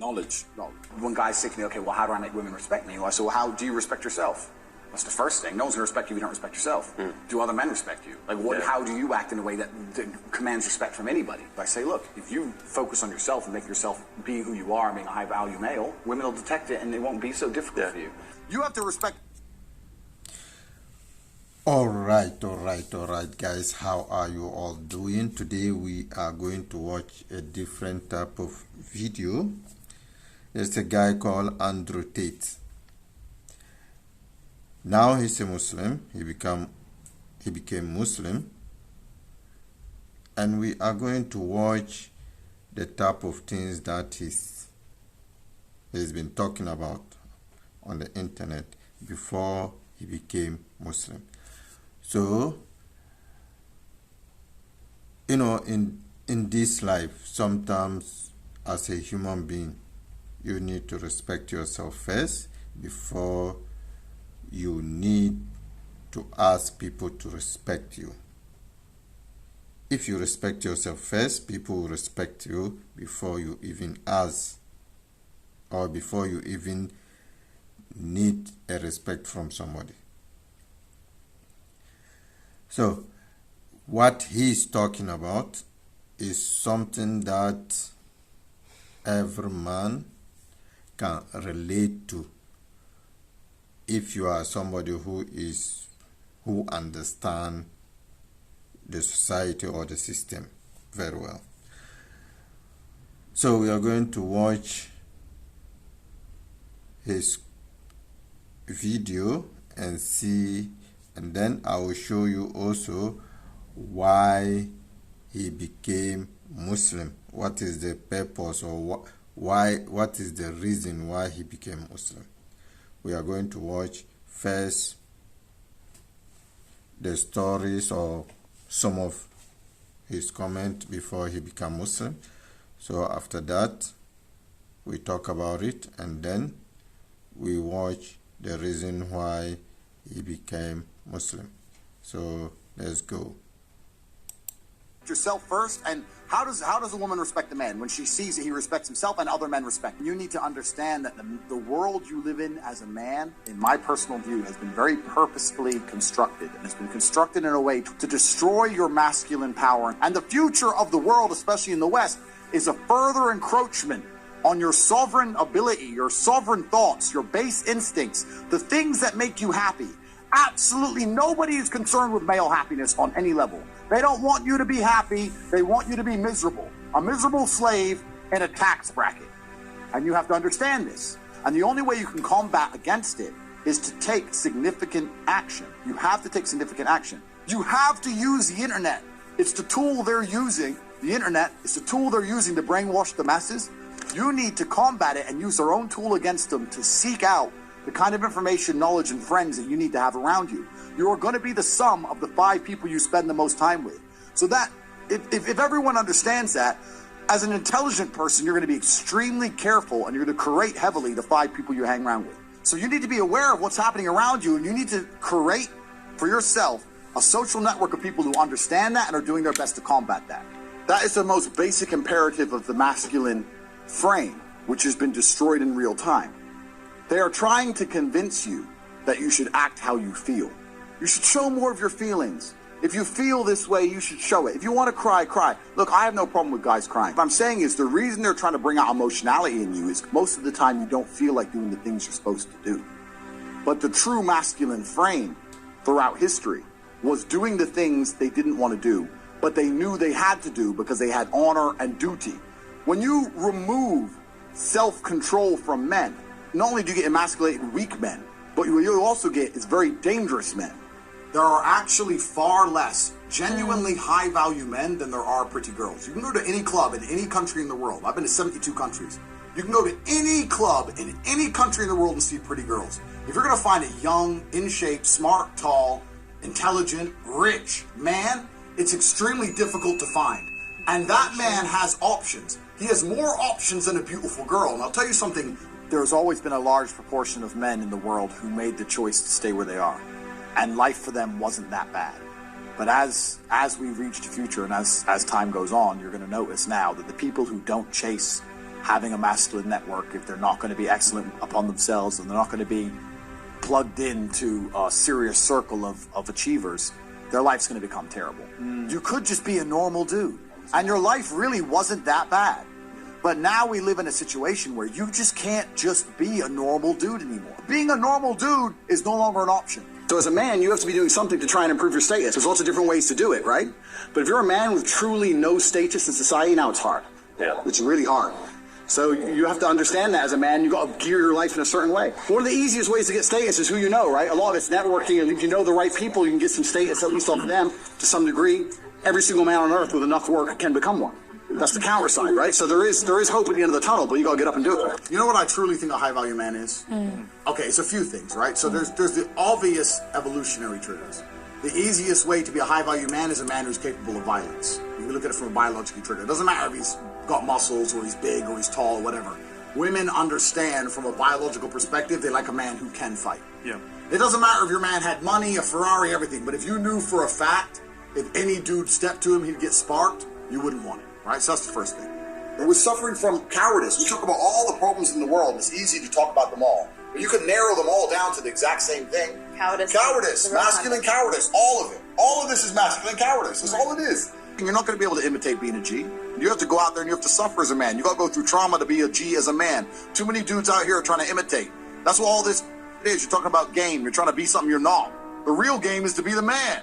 Knowledge. When guys say to me, okay, well, how do I make women respect me? Well, I say, well, how do you respect yourself? That's the first thing. No one's going to respect you if you don't respect yourself. Do other men respect you? Like, what? Yeah. How do you act in a way that commands respect from anybody? I say, look, if you focus on yourself and make yourself be who you are, being a high-value male, women will detect it and it won't be so difficult for you. You have to respect... All right, guys. How are you all doing? Today we are going to watch a different type of video. There's a guy called Tete. Now he's a Muslim. He became Muslim, and we are going to watch the type of things that he's been talking about on the internet before he became Muslim. So, you know, in this life, sometimes as a human being, you need to respect yourself first before you need to ask people to respect you. If you respect yourself first, people will respect you before you even ask, or before you even need a respect from somebody. So, what he's talking about is something that every man can relate to. If you are somebody who understands the society or the system very well. So we are going to watch his video and see, and then I will show you also why he became Muslim. What is the purpose, or what is the reason why he became Muslim? We are going to watch first the stories or some of his comment before he became Muslim. So after that, we talk about it, and then we watch the reason why he became Muslim. So let's go. Yourself first, and how does a woman respect a man when she sees that he respects himself and other men respect him? You need to understand that the world you live in as a man, in my personal view, has been very purposefully constructed, and it's been constructed in a way to destroy your masculine power. And the future of the world, especially in the West, is a further encroachment on your sovereign ability, your sovereign thoughts, your base instincts, the things that make you happy. Absolutely nobody is concerned with male happiness on any level. They don't want you to be happy. They want you to be miserable. A miserable slave in a tax bracket. And you have to understand this. And the only way you can combat against it is to take significant action. You have to take significant action. You have to use the internet. It's the tool they're using. The internet is the tool they're using to brainwash the masses. You need to combat it and use their own tool against them to seek out the kind of information, knowledge, and friends that you need to have around you. You are going to be the sum of the 5 people you spend the most time with. So that, if everyone understands that, as an intelligent person, you're going to be extremely careful, and you're going to curate heavily the 5 people you hang around with. So you need to be aware of what's happening around you, and you need to curate for yourself a social network of people who understand that and are doing their best to combat that. That is the most basic imperative of the masculine frame, which has been destroyed in real time. They are trying to convince you that you should act how you feel. You should show more of your feelings. If you feel this way, you should show it. If you want to cry, cry. Look, I have no problem with guys crying. What I'm saying is the reason they're trying to bring out emotionality in you is most of the time you don't feel like doing the things you're supposed to do. But the true masculine frame throughout history was doing the things they didn't want to do, but they knew they had to do because they had honor and duty. When you remove self-control from men, not only do you get emasculated weak men, but what you also get is very dangerous men. There are actually far less genuinely high-value men than there are pretty girls. You can go to any club in any country in the world. I've been to 72 countries. You can go to any club in any country in the world and see pretty girls. If you're going to find a young, in shape, smart, tall, intelligent, rich man, it's extremely difficult to find. And that man has options. He has more options than a beautiful girl. And I'll tell you something. There's always been a large proportion of men in the world who made the choice to stay where they are. And life for them wasn't that bad. But as we reach the future and as time goes on, you're going to notice now that the people who don't chase having a masculine network, if they're not going to be excellent upon themselves and they're not going to be plugged into a serious circle of achievers, their life's going to become terrible. You could just be a normal dude, and your life really wasn't that bad. But now we live in a situation where you just can't just be a normal dude anymore. Being a normal dude is no longer an option. So as a man, you have to be doing something to try and improve your status. There's lots of different ways to do it, right? But if you're a man with truly no status in society, now it's hard. Yeah. It's really hard. So you have to understand that as a man, you got to gear your life in a certain way. One of the easiest ways to get status is who you know, right? A lot of it's networking, and if you know the right people, you can get some status, at least off of them, to some degree. Every single man on earth with enough work can become one. That's the counter side, right? So there is hope at the end of the tunnel, but you got to get up and do it. You know what I truly think a high-value man is? Okay, it's a few things, right? So there's the obvious evolutionary triggers. The easiest way to be a high-value man is a man who's capable of violence. You can look at it from a biological trigger. It doesn't matter if he's got muscles or he's big or he's tall or whatever. Women understand from a biological perspective, they like a man who can fight. Yeah. It doesn't matter if your man had money, a Ferrari, everything, but if you knew for a fact, if any dude stepped to him, he'd get sparked, you wouldn't want it, right? So that's the first thing. It was suffering from cowardice. We talk about all the problems in the world. It's easy to talk about them all. But you can narrow them all down to the exact same thing. Cowardice, masculine cowardice, all of it. All of this is masculine cowardice. That's all it is. You're not going to be able to imitate being a G. You have to go out there and you have to suffer as a man. You got to go through trauma to be a G as a man. Too many dudes out here are trying to imitate. That's what all this is. You're talking about game. You're trying to be something you're not. The real game is to be the man.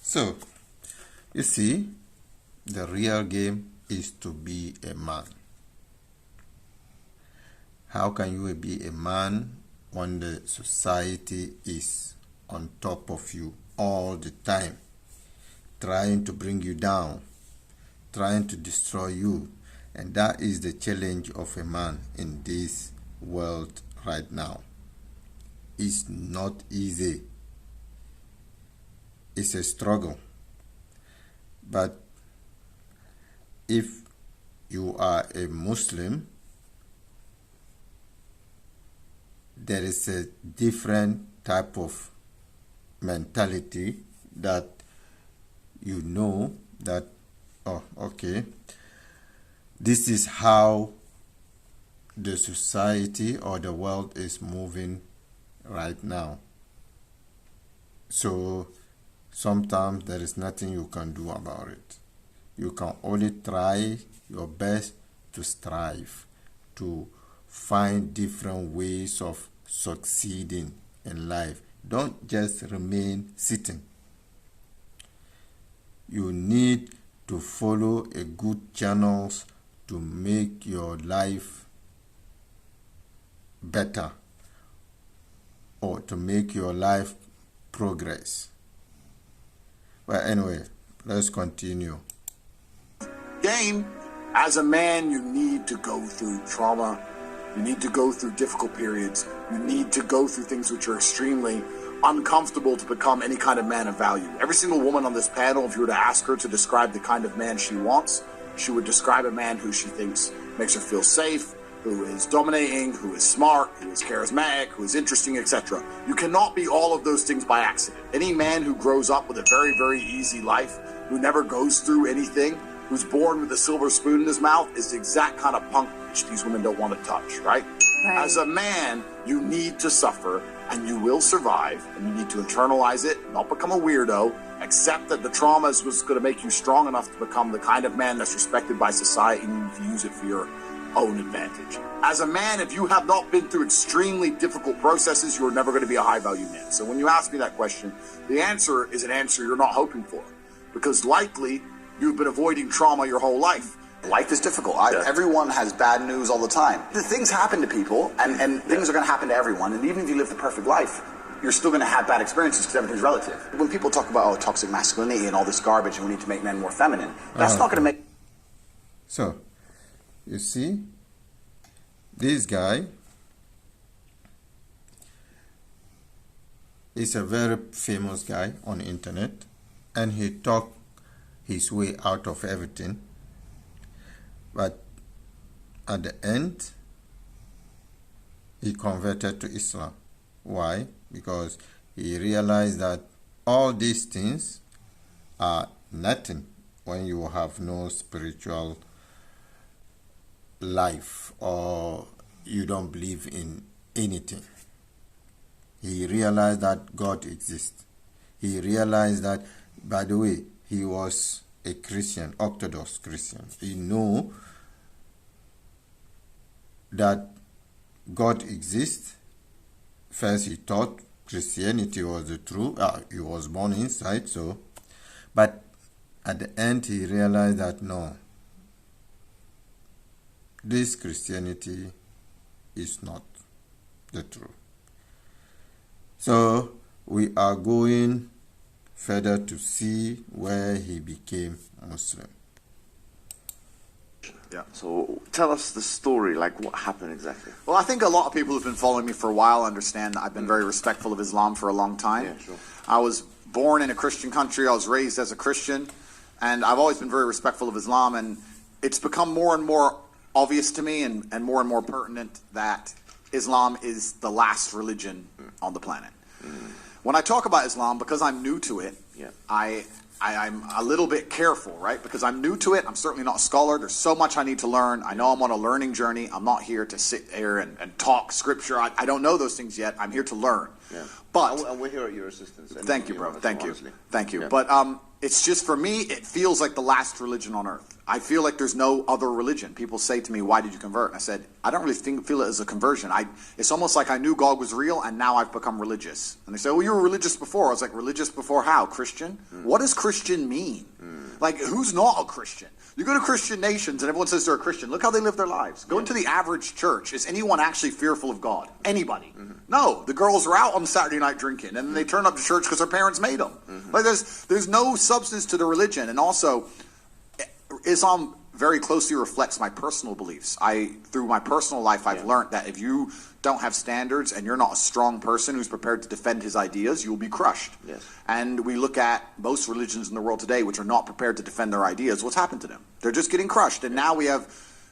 So, you see, the real game is to be a man. How can you be a man when the society is on top of you all the time, trying to bring you down, trying to destroy you? And that is the challenge of a man in this world right now. It's not easy. It's a struggle. But if you are a Muslim, there is a different type of mentality that you know that, oh, okay, this is how the society or the world is moving right now. So sometimes there is nothing you can do about it. You can only try your best to strive, to find different ways of succeeding in life. Don't just remain sitting. You need to follow a good channels to make your life better or to make your life progress. But anyway, let's continue. Game. As a man, you need to go through trauma. You need to go through difficult periods. You need to go through things which are extremely uncomfortable to become any kind of man of value. Every single woman on this panel, if you were to ask her to describe the kind of man she wants, she would describe a man who she thinks makes her feel safe, who is dominating, who is smart, who is charismatic, who is interesting, etc. You cannot be all of those things by accident. Any man who grows up with a very, very easy life, who never goes through anything, who's born with a silver spoon in his mouth, is the exact kind of punk which these women don't want to touch, right? As a man, you need to suffer, and you will survive, and you need to internalize it, not become a weirdo, accept that the trauma is what's going to make you strong enough to become the kind of man that's respected by society, and you use it for your own advantage. As a man, if you have not been through extremely difficult processes, you're never going to be a high-value man. So when you ask me that question, the answer is an answer you're not hoping for, because likely you've been avoiding trauma your whole life. Life is difficult. Everyone has bad news all the time. The things happen to people, and things are going to happen to everyone. And even if you live the perfect life, you're still going to have bad experiences because everything's relative. When people talk about toxic masculinity and all this garbage and we need to make men more feminine, that's not going to make... So, you see, this guy is a very famous guy on the internet, and he talked his way out of everything. But at the end, he converted to Islam. Why? Because he realized that all these things are nothing when you have no spiritual life or you don't believe in anything. He realized that God exists. He realized that, by the way, he was a Christian, Orthodox Christian. He knew that God exists. First, he thought Christianity was the truth. He was born inside, so. But at the end, he realized that no, this Christianity is not the truth. So we are going further to see where he became Muslim. Yeah. So tell us the story, like what happened exactly. Well, I think a lot of people who've been following me for a while understand that I've been very respectful of Islam for a long time. Yeah, sure. I was born in a Christian country. I was raised as a Christian. And I've always been very respectful of Islam. And it's become more and more obvious to me and more pertinent that Islam is the last religion on the planet. When I talk about Islam, because I'm new to it, Yeah. I'm a little bit careful, right? Because I'm new to it. I'm certainly not a scholar. There's so much I need to learn. I know I'm on a learning journey. I'm not here to sit here and talk scripture. I don't know those things yet. I'm here to learn. Yeah. But And we're here at your assistance. thank you, bro. Thank you. Honestly. Thank you. Yeah. But it's just, for me, it feels like the last religion on earth. I feel like there's no other religion. People say to me, why did you convert? And I said, I don't really feel it as a conversion. It's almost like I knew God was real and now I've become religious. And they say, well, you were religious before. I was like, religious before how? Christian? What does Christian mean? Like, who's not a Christian? You go to Christian nations and everyone says they're a Christian. Look how they live their lives. Go into the average church. Is anyone actually fearful of God? Anybody? No. The girls are out on Saturday night drinking and then they turn up to church because their parents made them. Like, there's no substance to the religion. And also, Islam very closely reflects my personal beliefs. Through my personal life, I've learned that if you don't have standards and you're not a strong person who's prepared to defend his ideas, you'll be crushed. Yes. And we look at most religions in the world today which are not prepared to defend their ideas. What's happened to them? They're just getting crushed. And now we have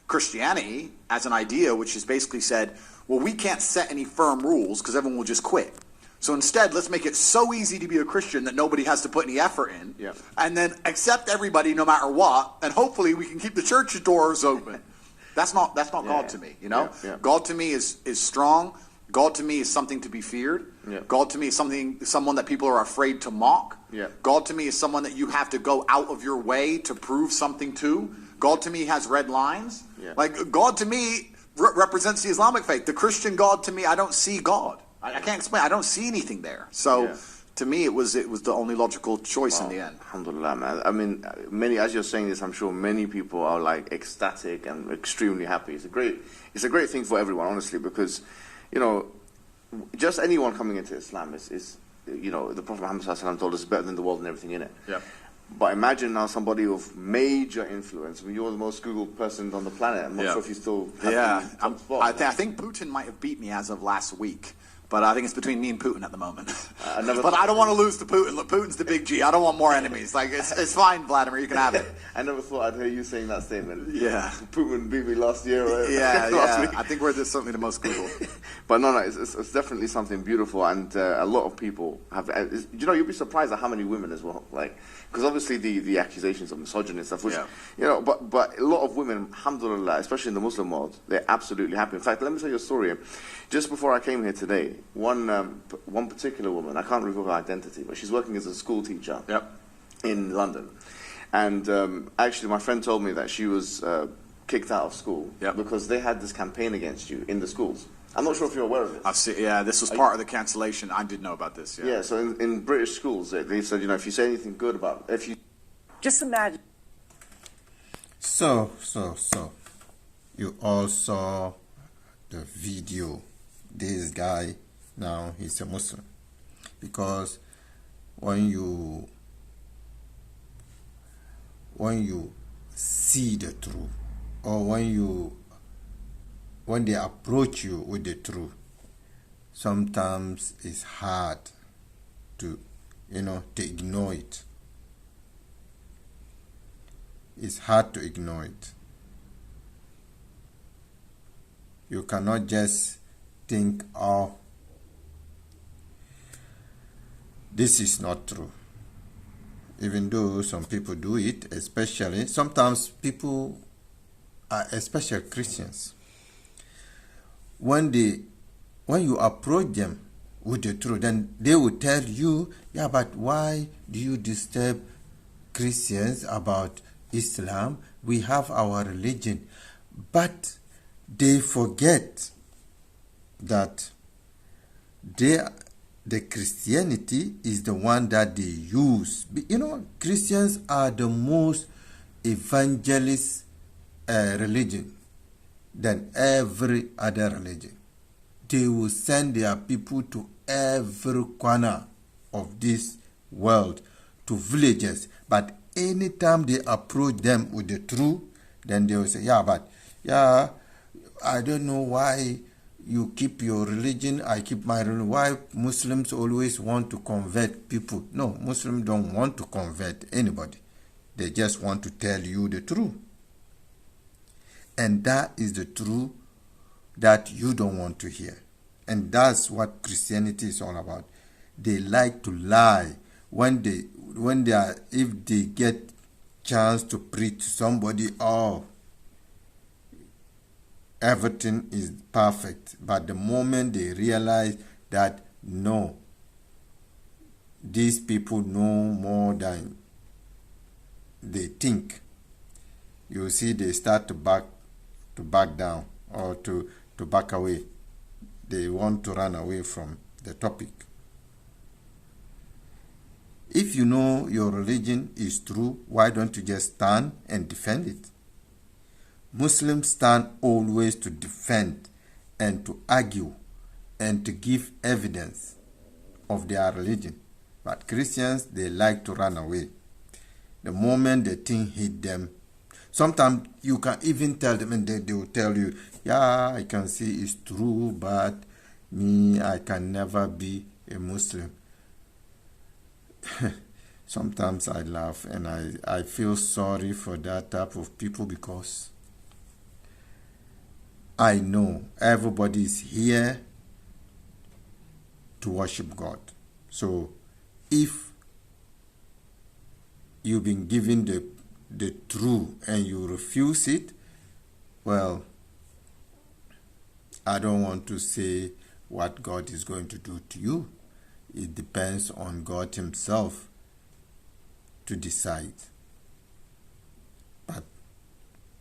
Christianity as an idea which has basically said, well, we can't set any firm rules because everyone will just quit. So instead, let's make it so easy to be a Christian that nobody has to put any effort in. Yeah. And then accept everybody no matter what, and hopefully we can keep the church doors open. That's not God to me, you know? Yeah, yeah. God to me is strong. God to me is something to be feared. Yeah. God to me is someone that people are afraid to mock. Yeah. God to me is someone that you have to go out of your way to prove something to. God to me has red lines. Yeah. Like, God to me represents the Islamic faith. The Christian God to me, I don't see God. I can't explain. I don't see anything there. So Yeah. to me, it was the only logical choice in the end. Alhamdulillah, man. I mean, as you're saying this, I'm sure many people are like ecstatic and extremely happy. It's a great thing for everyone, honestly, because, you know, just anyone coming into Islam is you know, the Prophet Muhammad ﷺ told us better than the world and everything in it. Yeah. But imagine now somebody of major influence. I mean, you're the most Googled person on the planet. I'm not sure if you still have the top spot. I think Putin might have beat me as of last week. But I think it's between me and Putin at the moment. never But I don't want to lose to Putin. Look, Putin's the big G. I don't want more enemies. Like, it's fine, Vladimir. You can have it. I never thought I'd hear you saying that statement. Yeah. Putin beat me last year. Right? Yeah, Last week. I think we're certainly the most Googled. But no, it's definitely something beautiful, and a lot of people have. You know, you'll be surprised at how many women as well. Like, because obviously the accusations of misogyny and stuff, which you know, but a lot of women, alhamdulillah, especially in the Muslim world, they're absolutely happy. In fact, let me tell you a story. Just before I came here today, one particular woman, I can't reveal her identity, but she's working as a school teacher in London, and actually, my friend told me that she was kicked out of school because they had this campaign against you in the schools. I'm not sure if you're aware of this. This was part of the cancellation. I did know about this. Yeah, so in British schools, they said, you know, if you say anything good about, if you just imagine. So, you all saw the video. This guy, now he's a Muslim. Because when you see the truth, or when they approach you with the truth, sometimes it's hard to ignore it. It's hard to ignore it. You cannot just think, oh, this is not true. Even though some people do it, especially sometimes people especially Christians, when you approach them with the truth, then they will tell you, yeah, but why do you disturb Christians about Islam? We have our religion. But they forget that the Christianity is the one that they use. You know, Christians are the most evangelist religion than every other religion. They will send their people to every corner of this world, to villages. But anytime they approach them with the truth, then they will say, yeah, I don't know why you keep your religion, I keep my religion. Why Muslims always want to convert people? No, Muslims don't want to convert anybody. They just want to tell you the truth. And that is the truth that you don't want to hear. And that's what Christianity is all about. They like to lie. If they get chance to preach to somebody, everything is perfect. But the moment they realize that no, these people know more than they think, you see they start to back down, or to back away. They want to run away from the topic. If you know your religion is true, why don't you just stand and defend it? Muslims stand always to defend and to argue and to give evidence of their religion. But Christians, they like to run away. The moment the thing hit them, sometimes you can even tell them, and they will tell you, yeah, I can see it's true, but me, I can never be a Muslim. Sometimes I laugh and I feel sorry for that type of people, because I know everybody is here to worship God. So if you've been given the truth and you refuse it, well, I don't want to say what God is going to do to you. It depends on God himself to decide. But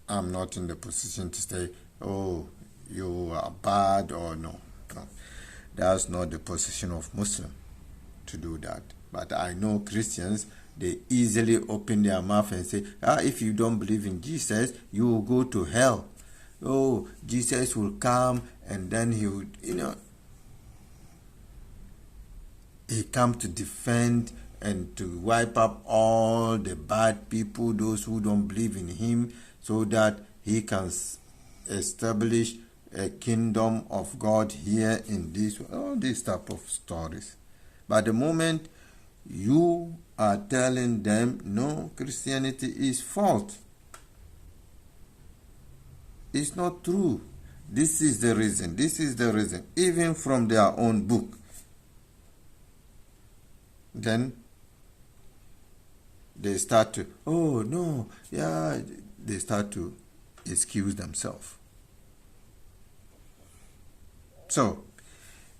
I'm not in the position to say, oh, you are bad, or no. That's not the position of Muslim to do that. But I know Christians, they easily open their mouth and say, if you don't believe in Jesus, you will go to hell. Oh, Jesus will come and then he would, he come to defend and to wipe up all the bad people, those who don't believe in him, so that he can establish a kingdom of God here in this, all these type of stories. But the moment you are telling them, no, Christianity is false, it's not true, this is the reason, even from their own book, then they start to, they start to excuse themselves. So,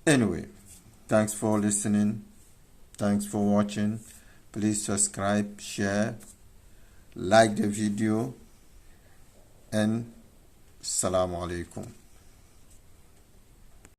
anyway, thanks for listening. Thanks for watching. Please subscribe, share, like the video, and Assalamu alaikum.